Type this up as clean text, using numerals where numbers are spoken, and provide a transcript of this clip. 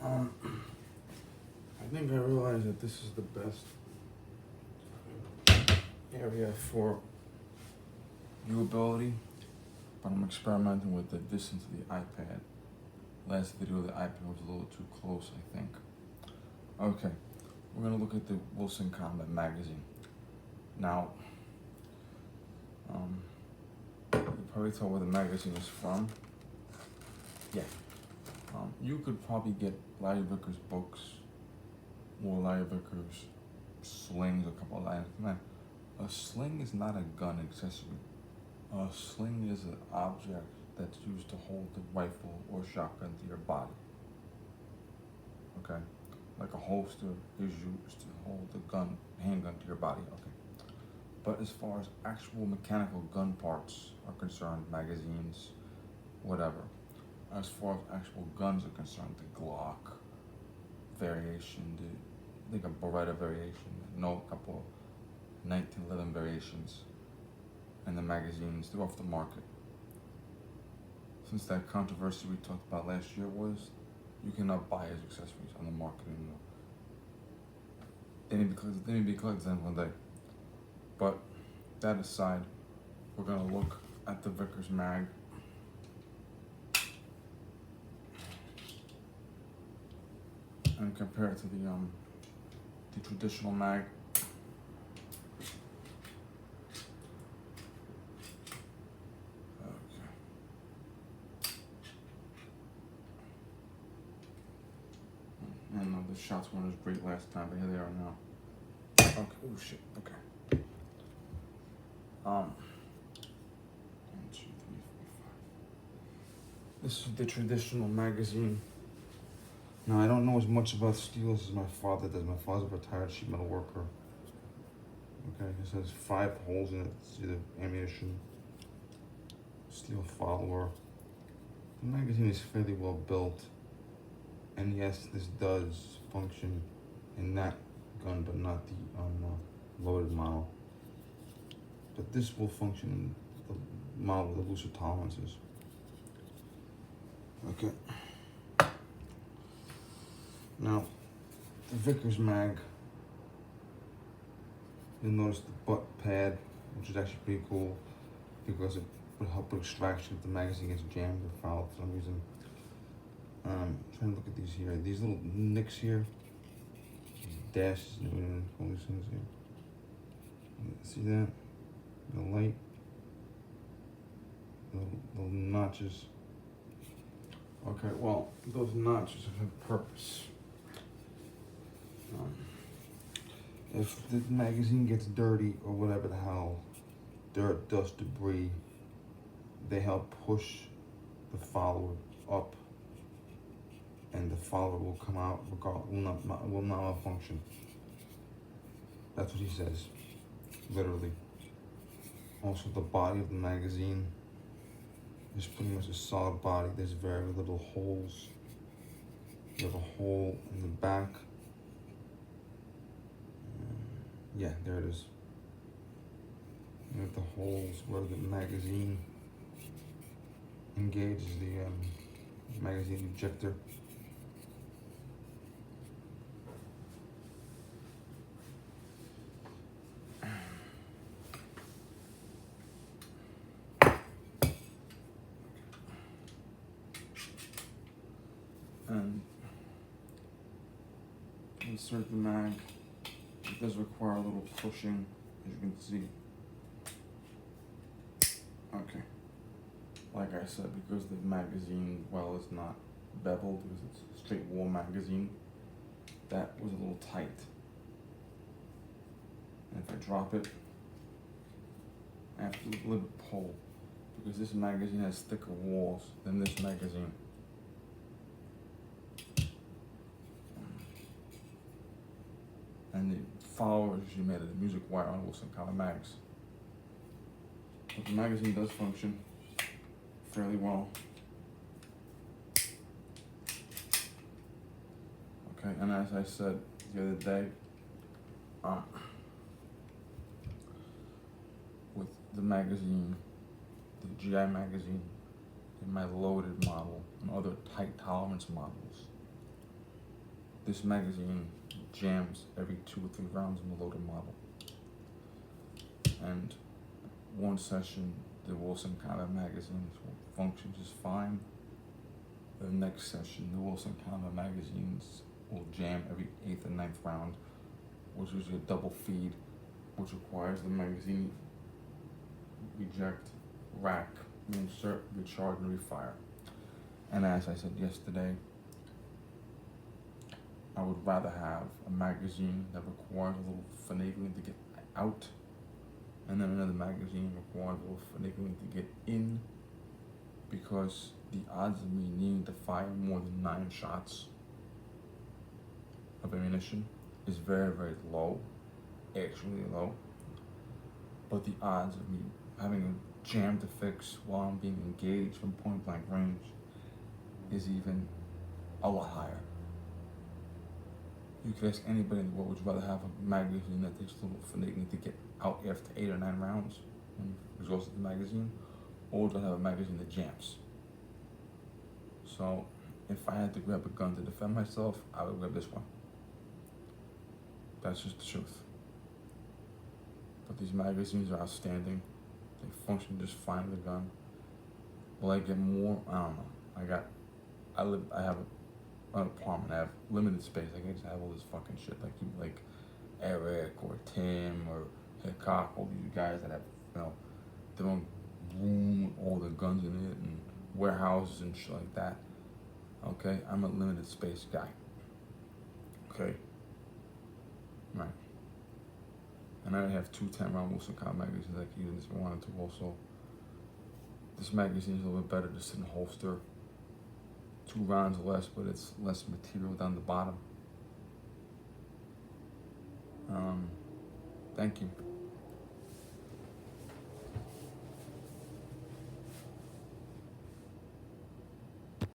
I think I realized that this is the best area for viewability, but I'm experimenting with the distance of the iPad. Last video, the iPad was a little too close, I think. Okay, we're gonna look at the Wilson Combat magazine. Now, you can probably tell where the magazine is from. Yeah. You could probably get Larry Vickers books or Larry Vickers slings, a couple of lines. Man, a sling is not a gun accessory. A sling is an object that's used to hold the rifle or shotgun to your body. Okay? Like a holster is used to hold the handgun to your body. Okay. But as far as actual mechanical gun parts are concerned, magazines, whatever, as far as actual guns are concerned, the Glock variation, a Beretta variation, a couple of 1911 variations, and the magazines, they're off the market. Since that controversy we talked about last year was, you cannot buy his accessories on the market anymore. They need to be collected then one day. But that aside, we're gonna look at the Vickers mag. And compare it to the traditional mag. Okay. And the shots weren't as great last time, but here they are now. Okay. Oh shit. Okay. 1, 2, 3, 4, 5. This is the traditional magazine. Now, I don't know as much about steel as my father does. My father's a retired sheet metal worker. Okay, it says 5 holes in it. It's either ammunition, steel follower. The magazine is fairly well built. And yes, this does function in that gun, but not the loaded model. But this will function in the model with the looser tolerances. Okay. Now, the Vickers mag, you'll notice the butt pad, which is actually pretty cool because it would help with extraction if the magazine gets jammed or fouled for some reason. Trying to look at these here. These little nicks here, dashes, all these things here. See that? The light, little notches. Okay, well, those notches have a purpose. If the magazine gets dirty or whatever the hell, dirt, dust, debris, they help push the follower up, and the follower will come out, will not malfunction. That's what he says, literally. Also, the body of the magazine is pretty much a solid body. There's very little holes. You have a hole in the back. Yeah, there it is. You have the holes where the magazine engages the magazine ejector. And insert the mag. It does require a little pushing, as you can see. Okay. Like I said, because the magazine, well, it's not beveled, because it's a straight wall magazine, that was a little tight. And if I drop it, I have to a little bit pull, because this magazine has thicker walls than this magazine. And the followers usually made of the music wire on Wilson Combat mags. But the magazine does function fairly well. Okay, and as I said the other day, with the magazine, the GI magazine, in my loaded model and other tight tolerance models, This magazine jams every 2 or 3 rounds in the loaded model. And one session, the Wilson Combat magazines will function just fine. The next session, the Wilson Combat magazines will jam every 8th and 9th round, which is a double feed, which requires the magazine reject, rack, reinsert, recharge, and refire. And as I said yesterday, I would rather have a magazine that requires a little finagling to get out, and then another magazine requires a little finagling to get in, because the odds of me needing to fire more than 9 shots of ammunition is very, very low, actually low. But the odds of me having a jam to fix while I'm being engaged from point blank range is even a lot higher. You could ask anybody in the world, would you rather have a magazine that takes a little finagling to get out after 8 or 9 rounds when you've exhausted the magazine, or would you have a magazine that jams? So if I had to grab a gun to defend myself, I would grab this one. That's just the truth. But these magazines are outstanding. They function just fine with the gun. Will I get more? I don't know. I have an apartment. I have limited space. I can just have all this fucking shit. Like Eric or Tim or Hickok, all these guys that have, their own room with all the guns in it and warehouses and shit like that. Okay, I'm a limited space guy. Okay, right. And I have 2 10-round Wilson Combat magazines I can use if I wanted to. Also, this magazine is a little bit better to sit in holster. 2 rounds less, but it's less material down the bottom. Thank you.